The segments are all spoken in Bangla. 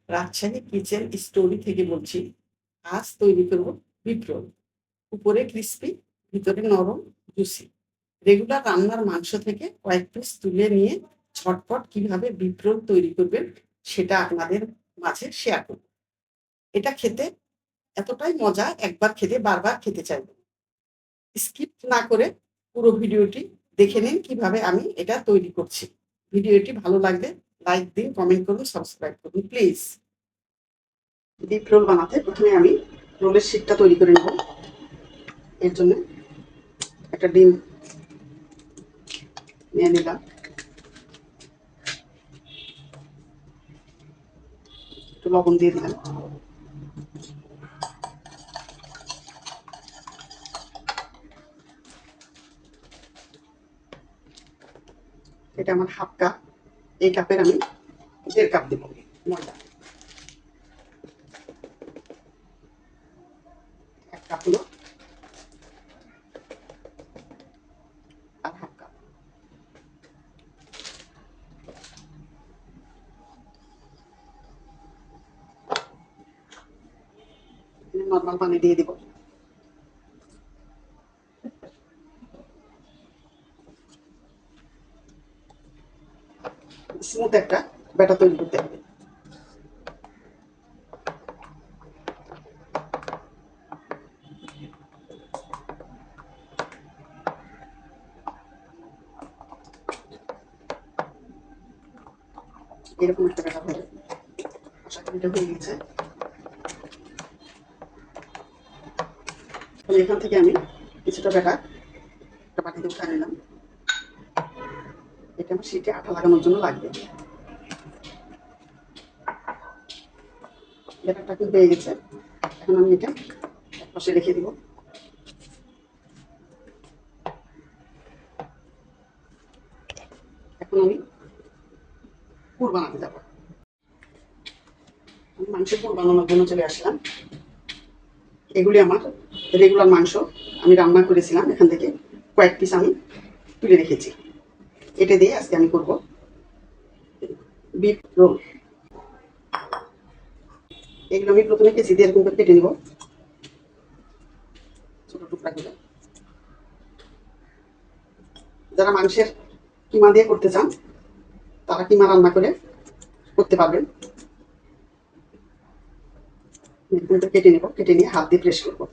রাজশাহী কিচেন স্টোরি থেকে বলছি। আজ তৈরি করব বিফ রোল। উপরে ক্রিস্পি, ভিতরে নরম, জুসি। রেগুলার রান্নার মাংস থেকে কয়েক পিস তুলে নিয়ে ঝটপট কিভাবে বিফ রোল তৈরি করবেন সেটা আপনাদের মাঝে শেয়ার করব। এটা খেতে এতটাই মজা, একবার খেতে বারবার খেতে চাইবেন। স্কিপ না করে পুরো ভিডিওটি দেখে নিন কিভাবে আমি এটা তৈরি করছি। ভিডিওটি ভালো লাগলে লাইক দিন, কমেন্ট করুন, সাবস্ক্রাইব করুন প্লিজ। ডিপ রোল বানাতে প্রথমে আমি রোলের শিটটা তৈরি করে নেব। এর জন্য একটা ডিম নিয়ে নিলাম, একটু লবণ দিয়ে দিলাম, এটা আমার হাফ কাপ। এই কাপের আমি 1.5 কাপ দেবো ময়দা। 1 কাপ হলো আর হাফ কাপ। নর্মাল পানি দিয়ে দিব। স্মুথ একটা ব্যাটার তৈরি করতে হবে। এরকম একটা ব্যাটার হবে। আশা করি এটা হয়ে গেছে। এখান থেকে আমি কিছুটা ব্যাটার একটা বাটিতে উঠে নিলাম। এটা আমার শিটে আঠা লাগানোর জন্য লাগবে। ব্যাটারটা কিন্তু হয়ে গেছে। এখন আমি এটা এক পাশে রেখে দিব। এখন আমি পুর বানাতে যাবো। আমি মাংসের পুর বানানোর জন্য চলে আসলাম। এগুলি আমার রেগুলার মাংস। আমি রান্না করেছিলাম, এখান থেকে কয়েক পিস আমি তুলে রেখেছি। এটা দিয়ে আজকে আমি করব বিফ রোল। এগুলো আমি প্রথমে কেচি দিয়ে এরকম করে কেটে নেব, ছোট টুকরা করে। যারা মাংসের কিমা দিয়ে করতে চান তারা কিমা রান্না করে করতে পারবেন। কেটে নেব, কেটে নিয়ে হাত দিয়ে প্রেস করবো।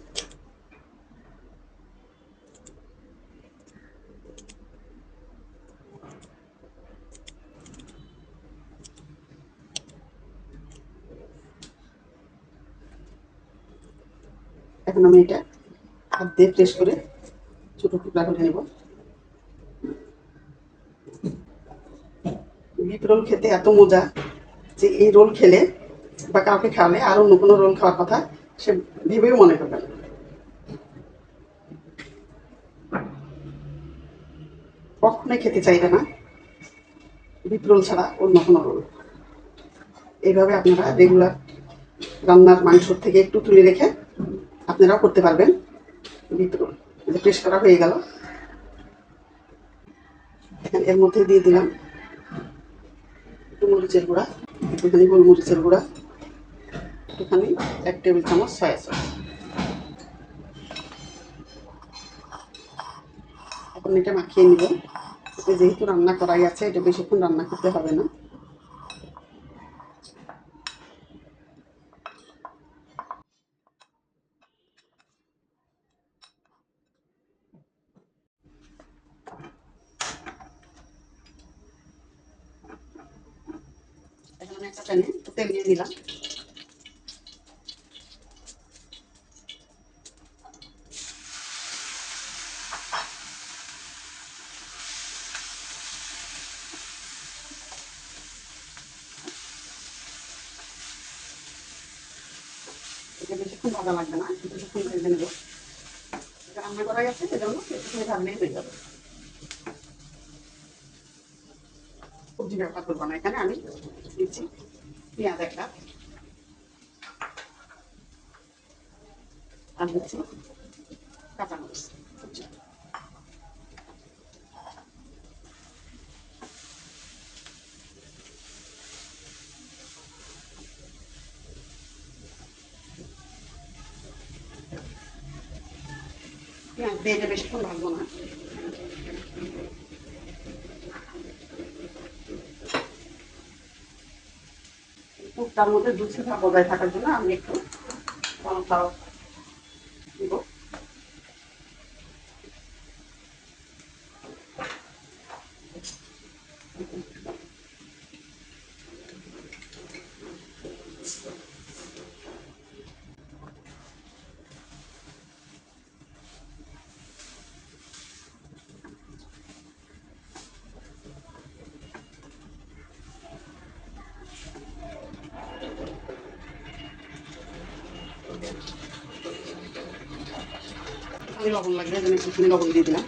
এখন আমি এটা হাত দিয়ে প্রেস করে ছোট টুকরা করে নেব। বিফ রোল খেতে এত মজা যে এই রোল খেলে বা কাউকে খাওয়ালে আর অন্য কোনো রোল খাওয়ার কথা সে ভেবেও মনে করবে না। কখনোই খেতে চাইবে না বিফ রোল ছাড়া অন্য কোনো রোল। এইভাবে আপনারা রেগুলার রান্নার মাংসর থেকে একটু তুলে রেখে আপনারাও করতে পারবেন বিফ রোল। প্রেস করা হয়ে গেল। এর মধ্যে দিয়ে দিলাম একটু মরিচের গুঁড়া, একটুখানি গোলমরিচের গুঁড়া, একটুখানি 1 টেবিল চামচ সয়া সস। এখন এটা মাখিয়ে নিব। এটা যেহেতু রান্না করাই আছে, এটা বেশিক্ষণ রান্না করতে হবে না। এখন আমি একটা প্যানে তেল দিয়ে দিলাম। এটা বেশিক্ষণ ভাজা লাগবে না, কিছুক্ষণ ভেজে নেব। এটা রান্না করাই আছে, সেজন্য একটুখানি ভাজলেই হয়ে যাবে। সবজি ব্যবহার করবো না, এখানে আমি দিচ্ছি পেঁয়াজ একটা, আর দিচ্ছি কাঁচামরিচ। পেঁয়াজ দিয়ে এটা বেশিক্ষণ ভাজবো না। পুরটার মধ্যে দুধটা বজায় থাকার জন্য আমি একটু কর্নফ্লাওয়ার দিব। আমি লবণ লাগবে, আমি একটুখানি লবণ দিয়ে দিলাম।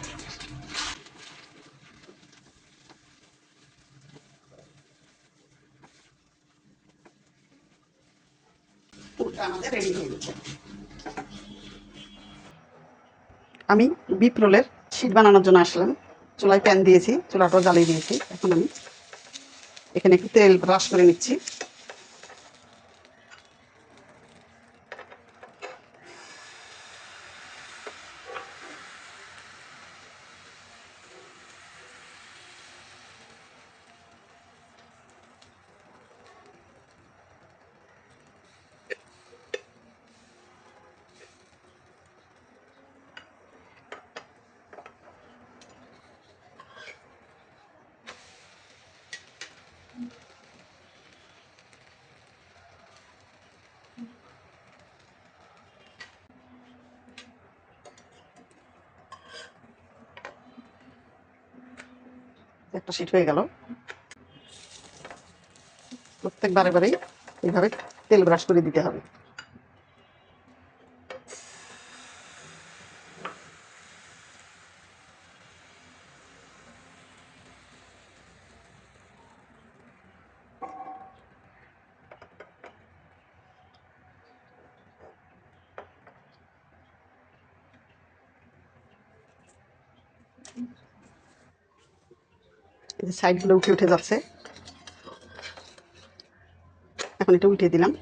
পুরটা আমাদের রেডি হয়ে গেছে। আমি বিফ রোলের শীট বানানোর জন্য আসলাম। চুলায় প্যান দিয়েছি, চুলাটাও জ্বালিয়ে দিয়েছি। এখন আমি এখানে একটু তেল ব্রাশ করে নিচ্ছি। একটা শীট হয়ে গেল। প্রত্যেক বারেই এইভাবে তেল ব্রাশ করে দিতে হবে। এই যে সাইডগুলো উঠে উঠে যাচ্ছে, এখন এটা উঠিয়ে দিলাম।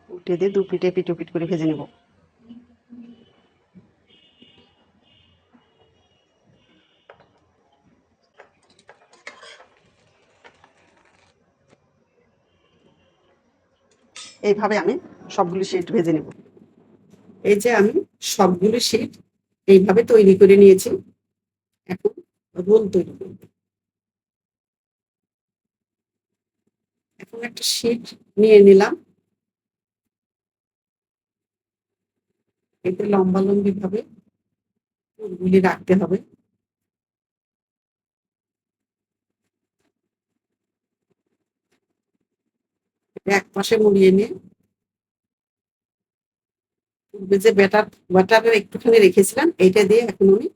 উঠিয়ে দিয়ে দু পিঠে পিট করে ভেজে নেব। এইভাবে আমি সবগুলি শীট ভেজে নেব। এই যে আমি সবগুলো শীট এইভাবে তৈরি করে নিয়েছি। এখন রোল তৈরি করব। এখন একটা শীট নিয়ে নিলাম, এতে লম্বালম্বি ভাবে ফুলগুলি রাখতে হবে। এক পাশে মুড়িয়ে নিয়ে পূর্বে যে ব্যাটারের একটুখানি রেখেছিলাম এইটা দিয়ে এখন আমি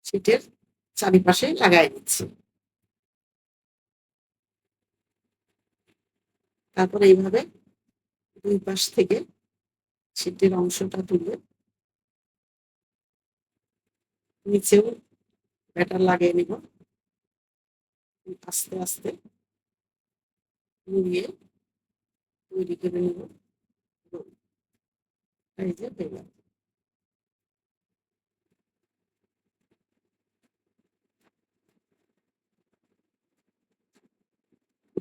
শীটের চারিপাশে লাগাই দিচ্ছি। তারপরে এইভাবে দুই পাশ থেকে শীটের অংশটা তুলে নিচেও ব্যাটার লাগিয়ে নিব। আস্তে আস্তে মুড়িয়ে তৈরি করে নেব। এই যে হয়ে গেল।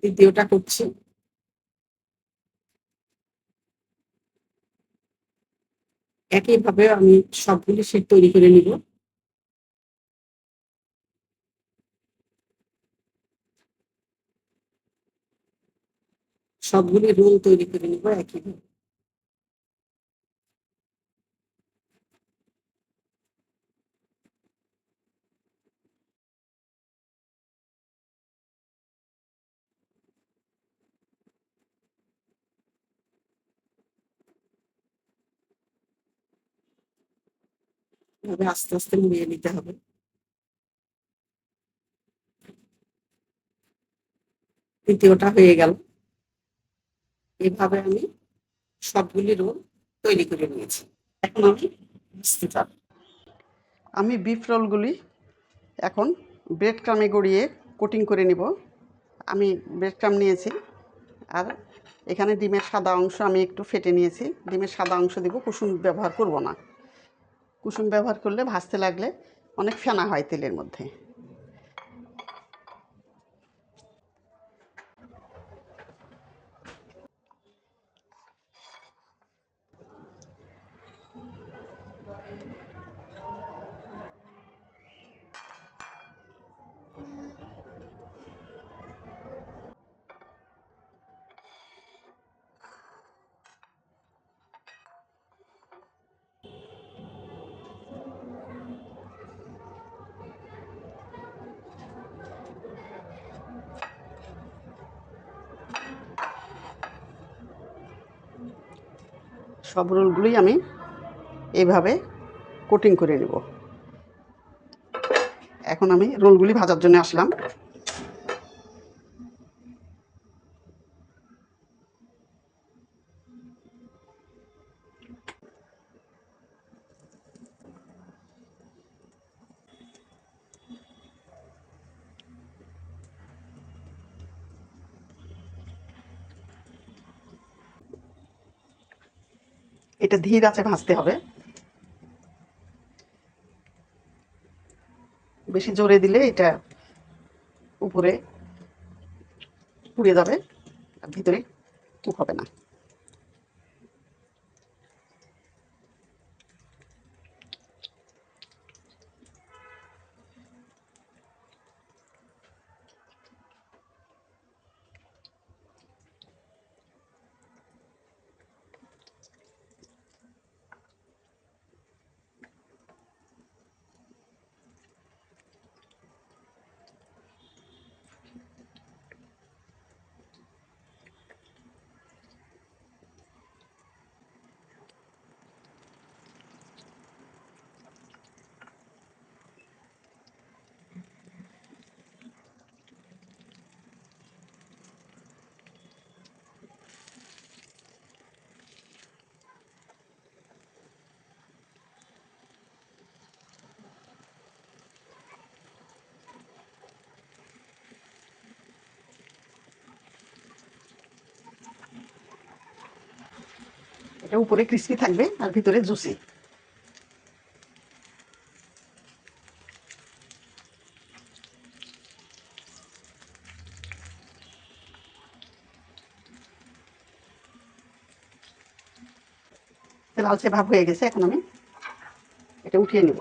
দ্বিতীয়টা করছি। একইভাবে আমি সবগুলি শীট তৈরি করে নিব। সবগুলি রোল তৈরি করে নিব একইভাবে। এভাবে আস্তে আস্তে মুড়িয়ে নিতে হবে। তৃতীয়টা হয়ে গেল। এভাবে আমি সবগুলি রোল তৈরি করে নিয়েছি। এখন আমি ভাজতে যাব। আমি বিফ রোলগুলি এখন ব্রেড ক্রামে গড়িয়ে কোটিং করে নিব। আমি ব্রেড ক্রাম নিয়েছি, আর এখানে ডিমের সাদা অংশ আমি একটু ফেটে নিয়েছি। ডিমের সাদা অংশ দিব, কুসুম ব্যবহার করব না। কুসুম ব্যবহার করলে ভাজতে লাগলে অনেক ফেনা হয় তেলের মধ্যে। সব রোলগুলোই আমি এইভাবে কোটিং করে নেব। এখন আমি রোলগুলি ভাজার জন্য আসলাম। এটা ধীর আঁচে ভাজতে হবে, বেশি জোরে দিলে এটা উপরে পুড়ে যাবে আর ভিতরে কুক হবে না। এটা উপরে ক্রিস্পি থাকবে আর ভিতরে জুসি। লালচে ভাব হয়ে গেছে, এখন আমি এটা উঠিয়ে নিব।